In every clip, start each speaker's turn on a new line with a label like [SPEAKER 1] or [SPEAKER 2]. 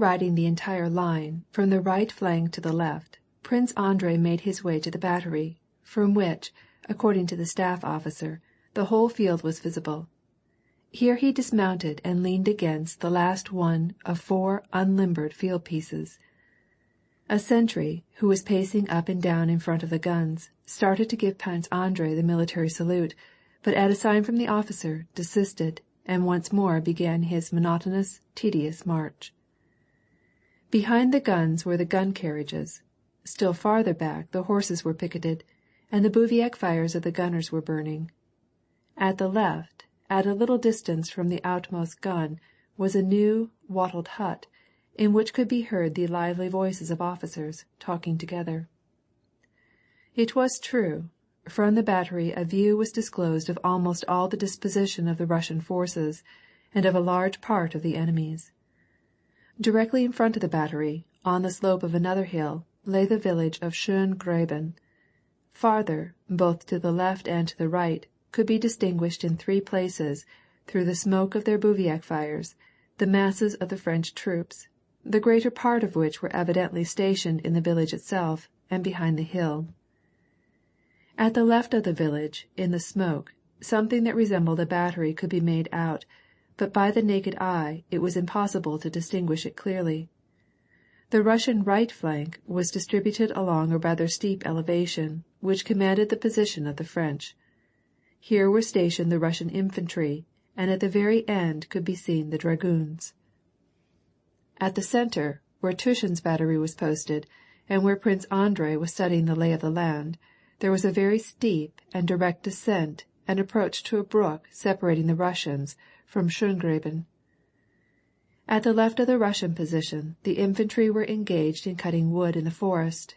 [SPEAKER 1] Riding the entire line, from the right flank to the left, Prince Andrei made his way to the battery, from which, according to the staff officer, the whole field was visible. Here he dismounted and leaned against the last one of 4 unlimbered field pieces. A sentry, who was pacing up and down in front of the guns, started to give Prince Andrei the military salute, but at a sign from the officer desisted, and once more began his monotonous, tedious march. Behind the guns were the gun carriages. Still farther back the horses were picketed, and the bivouac fires of the gunners were burning. At the left, at a little distance from the outmost gun, was a new, wattled hut, in which could be heard the lively voices of officers, talking together. It was true, from the battery a view was disclosed of almost all the disposition of the Russian forces, and of a large part of the enemy's. Directly in front of the battery, on the slope of another hill, lay the village of Schöngraben. Farther, both to the left and to the right, could be distinguished in 3 places, through the smoke of their bivouac fires, the masses of the French troops, the greater part of which were evidently stationed in the village itself and behind the hill. At the left of the village, in the smoke, something that resembled a battery could be made out, but by the naked eye it was impossible to distinguish it clearly. The Russian right flank was distributed along a rather steep elevation, which commanded the position of the French. Here were stationed the Russian infantry, and at the very end could be seen the dragoons. At the center, where Tushin's battery was posted, and where Prince Andrei was studying the lay of the land, there was a very steep and direct descent and approach to a brook separating the Russians from Schöngraben. At the left of the Russian position the infantry were engaged in cutting wood in the forest,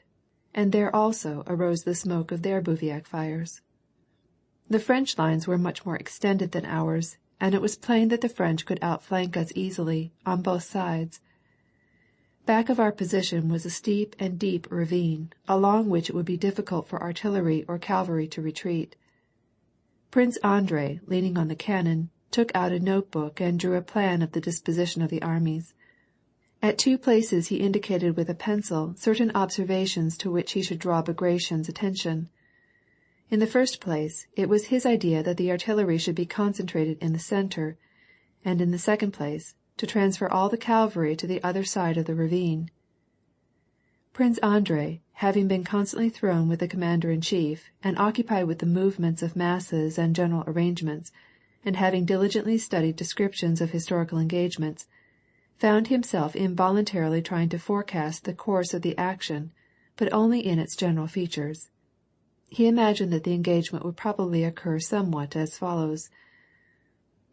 [SPEAKER 1] and there also arose the smoke of their bivouac fires. The French lines were much more extended than ours, and it was plain that the French could outflank us easily, on both sides. Back of our position was a steep and deep ravine, along which it would be difficult for artillery or cavalry to retreat. Prince Andrei, leaning on the cannon, took out a notebook and drew a plan of the disposition of the armies. At 2 places he indicated with a pencil certain observations to which he should draw Bagration's attention. In the first place, it was his idea that the artillery should be concentrated in the center, and in the second place, to transfer all the cavalry to the other side of the ravine. Prince Andrei, having been constantly thrown with the commander-in-chief, and occupied with the movements of masses and general arrangements, and having diligently studied descriptions of historical engagements, found himself involuntarily trying to forecast the course of the action, but only in its general features. He imagined that the engagement would probably occur somewhat as follows.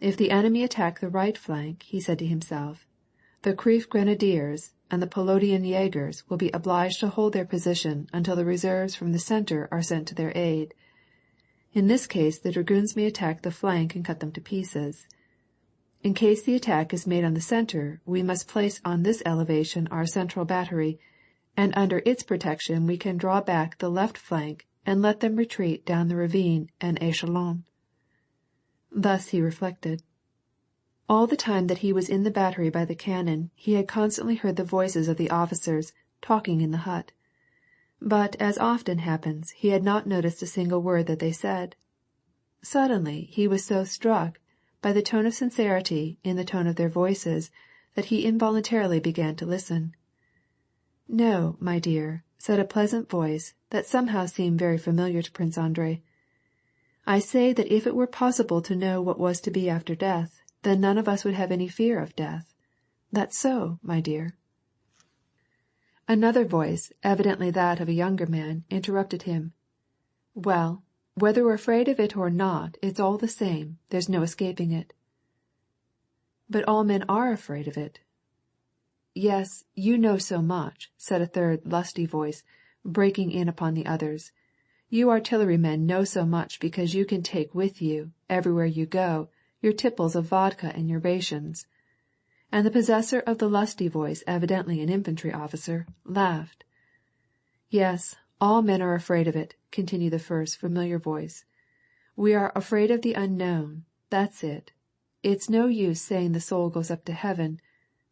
[SPEAKER 1] If the enemy attack the right flank, he said to himself, the Krief Grenadiers and the Polodian Jaegers will be obliged to hold their position until the reserves from the center are sent to their aid. In this case the dragoons may attack the flank and cut them to pieces. In case the attack is made on the center, we must place on this elevation our central battery, and under its protection we can draw back the left flank and let them retreat down the ravine en échelon. Thus he reflected. All the time that he was in the battery by the cannon, he had constantly heard the voices of the officers talking in the hut. But, as often happens, he had not noticed a single word that they said. Suddenly he was so struck by the tone of sincerity in the tone of their voices that he involuntarily began to listen. "No, my dear," said a pleasant voice that somehow seemed very familiar to Prince Andrei. "I say that if it were possible to know what was to be after death, then none of us would have any fear of death. That's so, my dear." Another voice, evidently that of a younger man, interrupted him. "Well, whether we're afraid of it or not, it's all the same. There's no escaping it." "But all men are afraid of it." "Yes, you know so much," said a third lusty voice, breaking in upon the others. "You artillerymen know so much because you can take with you, everywhere you go, your tipples of vodka and your rations." And the possessor of the lusty voice, evidently an infantry officer, laughed. "Yes, all men are afraid of it," continued the first familiar voice. "We are afraid of the unknown, that's it. It's no use saying the soul goes up to heaven.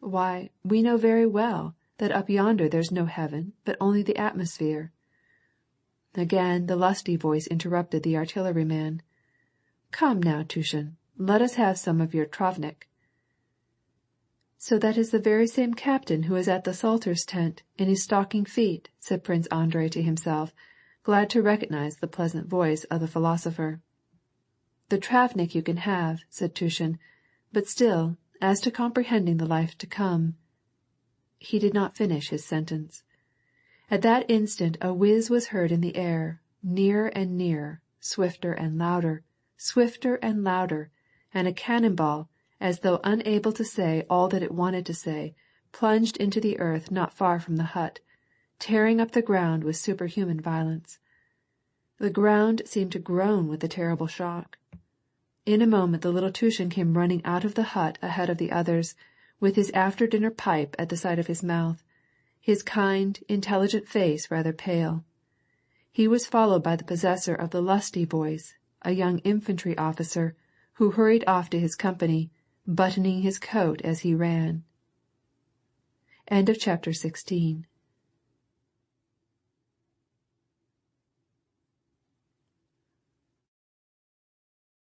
[SPEAKER 1] Why, we know very well that up yonder there's no heaven, but only the atmosphere." Again the lusty voice interrupted the artilleryman. "Come now, Tushin, let us have some of your travnik." "So that is the very same captain who is at the Salter's tent, in his stocking feet," said Prince Andrei to himself, glad to recognize the pleasant voice of the philosopher. "The travnik you can have," said Tushin, "but still, as to comprehending the life to come—" He did not finish his sentence. At that instant a whiz was heard in the air, nearer and nearer, swifter and louder, and a cannonball, as though unable to say all that it wanted to say, plunged into the earth not far from the hut, tearing up the ground with superhuman violence. The ground seemed to groan with the terrible shock. In a moment the little Tushin came running out of the hut ahead of the others, with his after-dinner pipe at the side of his mouth, his kind, intelligent face rather pale. He was followed by the possessor of the lusty voice, a young infantry officer, who hurried off to his company, buttoning his coat as he ran. Chapter 17